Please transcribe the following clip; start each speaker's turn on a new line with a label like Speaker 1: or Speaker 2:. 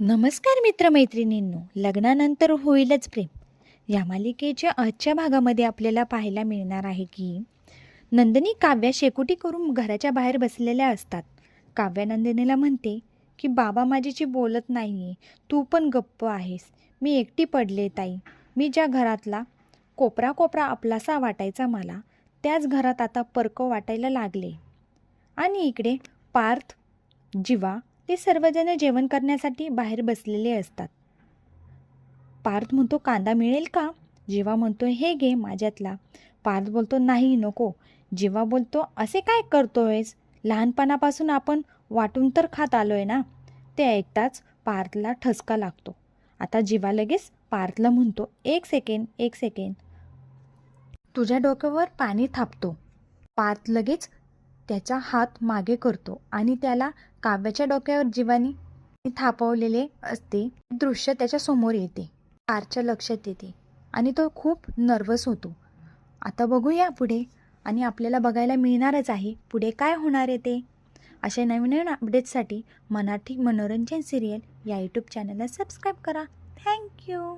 Speaker 1: नमस्कार मित्रमैत्रिणींनो, लग्नानंतर होईलच प्रेम या मालिकेच्या आजच्या भागामध्ये आपल्याला पाहायला मिळणार आहे की नंदिनी काव्या शेकोटी करून घराच्या बाहेर बसलेल्या असतात. काव्या नंदिनीला म्हणते की बाबा माझ्याशी बोलत नाही आहे, तू पण गप्प आहेस. मी एकटी पडले ताई. मी ज्या घरातला कोपरा कोपरा आपलासा वाटायचा मला, त्याच घरात आता परक वाटायला लागले. आणि इकडे पार्थ, जीवा ते सर्वजण जेवण करण्यासाठी बाहेर बसलेले असतात. पार्थ म्हणतो कांदा मिळेल का? जीवा म्हणतो हे घे माझ्यातला. पार्थ बोलतो नाही नको. जीवा बोलतो असे काय करतोयस? लहानपणापासून आपण वाटून तर खात आलोय ना. ते ऐकताच पार्थला ठसका लागतो. आता जीवा लगेच पार्थला म्हणतो एक सेकंड. तुझ्या डोक्यावर पाणी थापतो. पार्थ लगेच त्याचा हात मागे करतो आणि त्याला काव्याच्या डोक्यावर जीवानी थापवलेले असते दृश्य त्याच्या समोर येते. पार्थच्या लक्षात येते आणि तो खूप नर्वस होतो. आता बघूया पुढे, आणि आपल्याला बघायला मिळणारच आहे पुढे काय होणार आहे ते. अशा नवीन अपडेट्ससाठी मराठी मनोरंजन सिरियल या यूट्यूब चॅनलला सबस्क्राईब करा. थँक्यू.